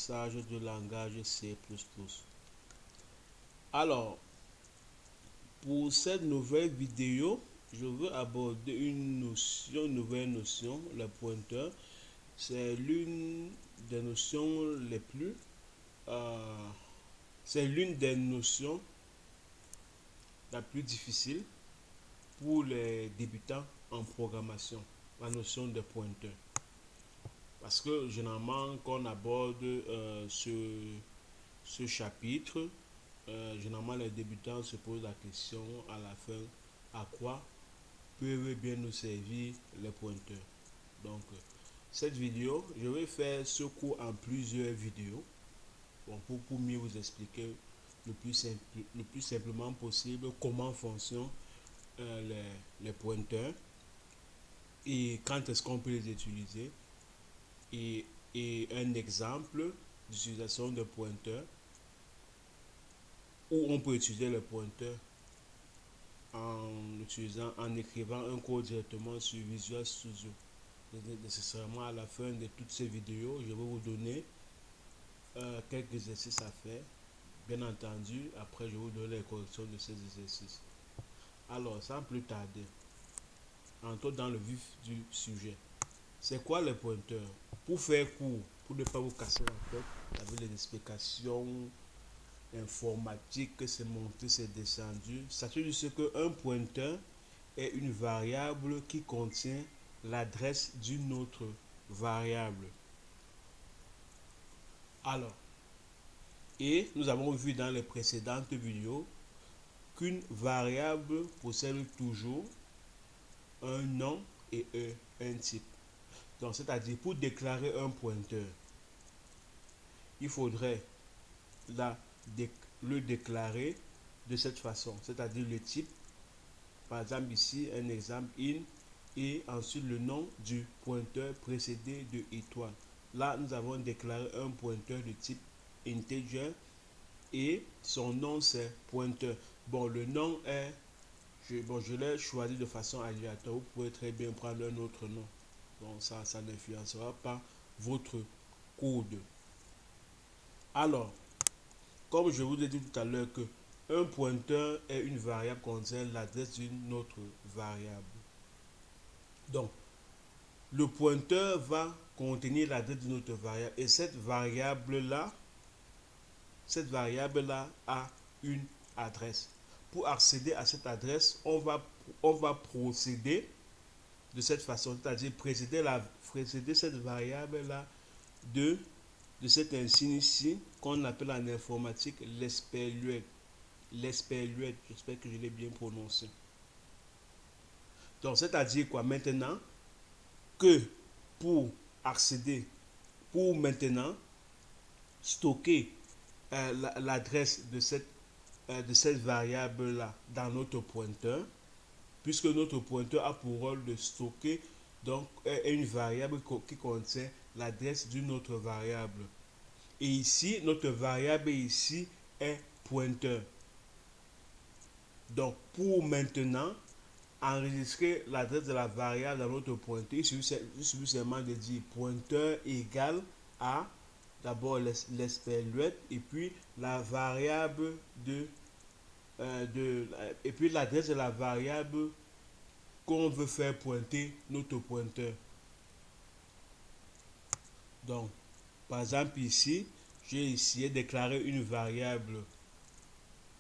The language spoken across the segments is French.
l'apprentissage du langage C++. Alors, pour cette nouvelle vidéo, je veux aborder une nouvelle notion, le pointeur. C'est l'une des notions les plus... c'est l'une des notions la plus difficile pour les débutants en programmation, la notion de pointeur. Parce que généralement, quand on aborde ce chapitre, généralement les débutants se posent la question à la fin, à quoi peuvent bien nous servir les pointeurs. Donc, cette vidéo, je vais faire ce cours en plusieurs vidéos, bon, pour mieux vous expliquer le plus simplement possible comment fonctionnent les pointeurs et quand est-ce qu'on peut les utiliser, et un exemple d'utilisation de pointeurs où on peut utiliser le pointeur en écrivant un code directement sur Visual Studio. Nécessairement à la fin de toutes ces vidéos, je vais vous donner quelques exercices à faire. Bien entendu, après je vais vous donner les corrections de ces exercices. Alors, sans plus tarder, entrons dans le vif du sujet. C'est quoi le pointeur? Pour faire court, pour ne pas vous casser la tête avec les explications informatiques, c'est monté, c'est descendu. Sachez juste qu'un pointeur est une variable qui contient l'adresse d'une autre variable. Alors, et nous avons vu dans les précédentes vidéos qu'une variable possède toujours un nom et un type. Donc, c'est-à-dire pour déclarer un pointeur, il faudrait le déclarer de cette façon, c'est-à-dire le type, par exemple ici un exemple in, et ensuite le nom du pointeur précédé de étoile. Là, nous avons déclaré un pointeur de type integer et son nom c'est pointeur. Bon, le nom est, je l'ai choisi de façon aléatoire. Vous pouvez très bien prendre un autre nom. Bon, ça n'influencera pas votre code. Alors, comme je vous ai dit tout à l'heure que un pointeur est une variable contient l'adresse d'une autre variable. Donc, le pointeur va contenir l'adresse d'une autre variable et cette variable-là a une adresse. Pour accéder à cette adresse, on va procéder de cette façon, c'est-à-dire précéder cette variable-là de cet insigne ici qu'on appelle en informatique l'espaluette. L'espaluette, j'espère que je l'ai bien prononcé. Donc, c'est-à-dire quoi? Maintenant que pour accéder, pour maintenant stocker l'adresse de cette variable-là dans notre pointeur, puisque notre pointeur a pour rôle de stocker donc une variable qui contient l'adresse d'une autre variable. Et ici, notre variable ici est pointeur. Donc, pour maintenant enregistrer l'adresse de la variable dans notre pointeur, il suffit seulement de dire pointeur égale à d'abord l'espaluette et puis la variable et puis l'adresse de la variable qu'on veut faire pointer notre pointeur. Donc, par exemple ici, j'ai ici déclaré une variable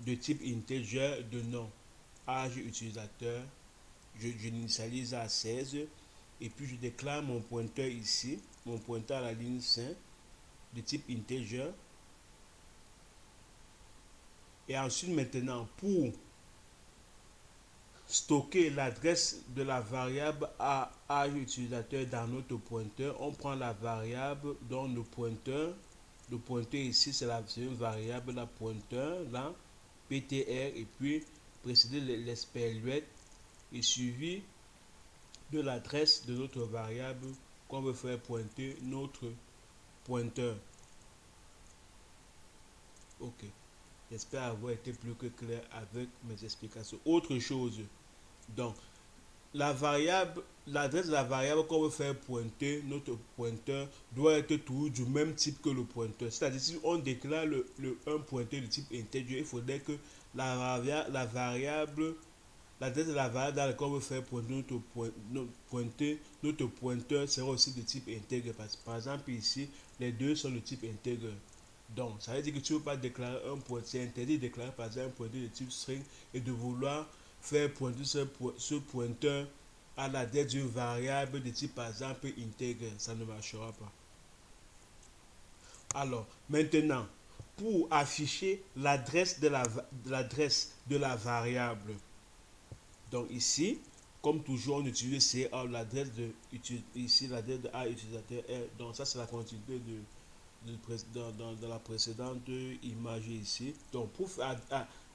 de type integer de nom, âge utilisateur, je l'initialise à 16 et puis je déclare mon pointeur ici, mon pointeur à la ligne 5 de type integer. Et ensuite maintenant, pour stocker l'adresse de la variable à âge utilisateur dans notre pointeur, on prend la variable dont le pointeur ici c'est une variable, la pointeur, là, ptr, et puis précéder l'espaluette et suivi de l'adresse de notre variable qu'on veut faire pointer notre pointeur. Ok, j'espère avoir été plus que clair avec mes explications. Autre chose, donc l'adresse de la variable qu'on veut faire pointer, notre pointeur doit être toujours du même type que le pointeur. C'est-à-dire si on déclare un pointeur de type integer, il faudrait que la variable, l'adresse de la variable dans laquelle on veut faire pointer notre pointeur sera aussi de type intègre. Par exemple ici, les deux sont de type intègre. Donc, ça veut dire que tu ne peux pas déclarer un pointeur. C'est interdit de déclarer par exemple un pointeur de type string et de vouloir faire pointer ce pointeur à l'adresse d'une variable de type par exemple intègre. Ça ne marchera pas. Alors, maintenant, pour afficher l'adresse de la variable, donc ici, comme toujours, on utilise CA, ici l'adresse de A utilisateur est. Donc ça, c'est la continuité dans la précédente image ici. Donc pour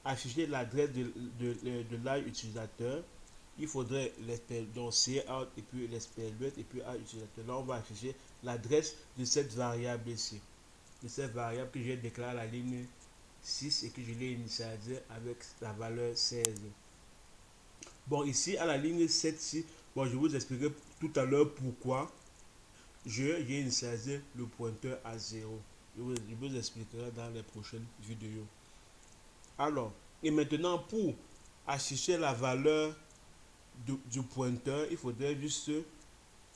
afficher l'adresse de l'A utilisateur, il faudrait donc CA et puis l'espèce et puis A utilisateur. Là, on va afficher l'adresse de cette variable ici. De cette variable que j'ai déclarée à la ligne 6 et que je l'ai initialisée avec la valeur 16. Bon, ici, à la ligne 7, bon, je vous expliquerai tout à l'heure pourquoi j'ai initialisé le pointeur à 0. Je vous expliquerai dans les prochaines vidéos. Alors, et maintenant, pour afficher la valeur du pointeur, il faudrait juste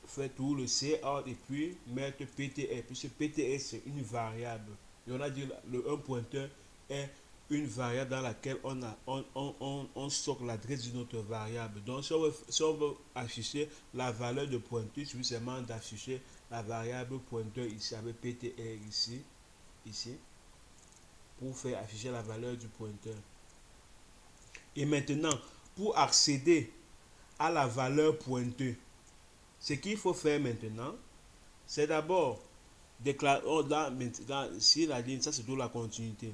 faire tout le CA et puis mettre PTR. Puisque PTR, c'est une variable. Et on a dit un pointeur est une variable dans laquelle on stocke l'adresse d'une autre variable. Donc, si on veut afficher la valeur de pointeur, il suffit seulement d'afficher la variable pointeur ici avec PTR ici, pour faire afficher la valeur du pointeur. Et maintenant, pour accéder à la valeur pointeur, ce qu'il faut faire maintenant, c'est d'abord déclarer, ici la ligne, ça c'est toute la continuité.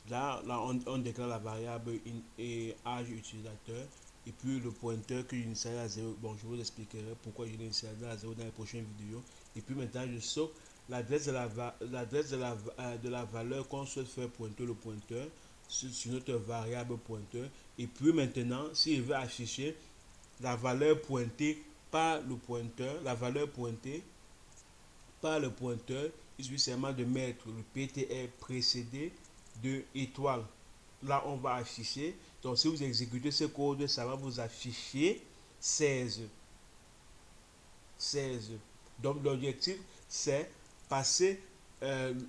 Là on déclare la variable et âge utilisateur et puis le pointeur que j'initialise à 0. Bon, je vous expliquerai pourquoi je l'initialise à 0 dans les prochaines vidéos. Et puis maintenant, je saute l'adresse de la valeur qu'on souhaite faire pointer le pointeur sur notre variable pointeur. Et puis maintenant, si je veux afficher la valeur pointée par le pointeur, la valeur pointée par le pointeur, il suffit seulement de mettre le PTR précédé de étoile. Là, on va afficher. Donc, si vous exécutez ce code, ça va vous afficher 16. 16. Donc, l'objectif, c'est passer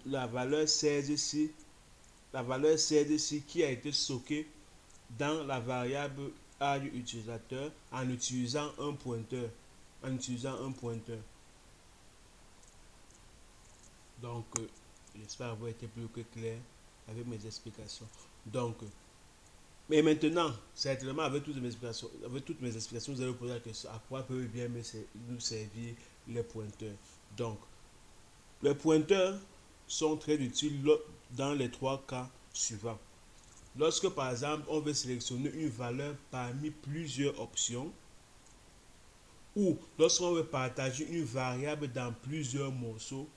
la valeur 16 ici. La valeur 16 ici qui a été stockée dans la variable âge utilisateur en utilisant un pointeur. En utilisant un pointeur. Donc, j'espère avoir été plus que clair avec mes explications. Donc, mais maintenant, certainement avec toutes mes explications, vous allez vous poser la question à quoi peut bien nous servir les pointeurs. Donc, les pointeurs sont très utiles dans les trois cas suivants. Lorsque par exemple, on veut sélectionner une valeur parmi plusieurs options, ou lorsqu'on veut partager une variable dans plusieurs morceaux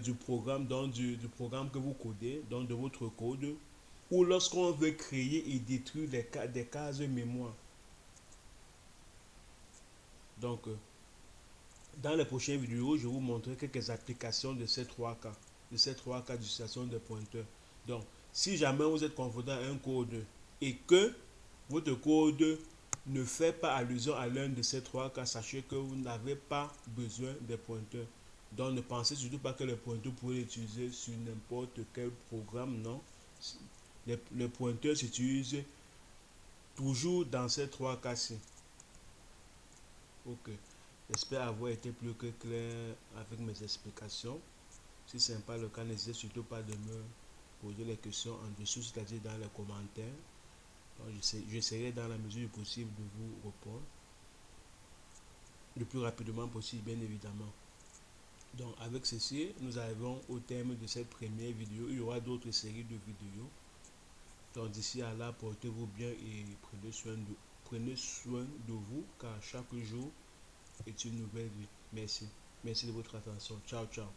du programme, donc du programme que vous codez, donc de votre code, ou lorsqu'on veut créer et détruire des cases mémoire. Donc, dans les prochaines vidéos, je vais vous montrer quelques applications de ces trois cas d'utilisation des pointeurs. Donc, si jamais vous êtes confronté à un code et que votre code ne fait pas allusion à l'un de ces trois cas, sachez que vous n'avez pas besoin des pointeurs. Donc, ne pensez surtout pas que les pointeurs pourraient l'utiliser sur n'importe quel programme, non. Les pointeurs s'utilisent toujours dans ces trois cas-ci. Ok. J'espère avoir été plus que clair avec mes explications. Si ce n'est pas le cas, n'hésitez surtout pas de me poser les questions en dessous, c'est-à-dire dans les commentaires. J'essaierai dans la mesure du possible de vous répondre le plus rapidement possible, bien évidemment. Donc avec ceci, nous arrivons au terme de cette première vidéo. Il y aura d'autres séries de vidéos. Donc d'ici à là, portez-vous bien et prenez soin de vous, car chaque jour est une nouvelle vie. Merci. Merci de votre attention. Ciao, ciao.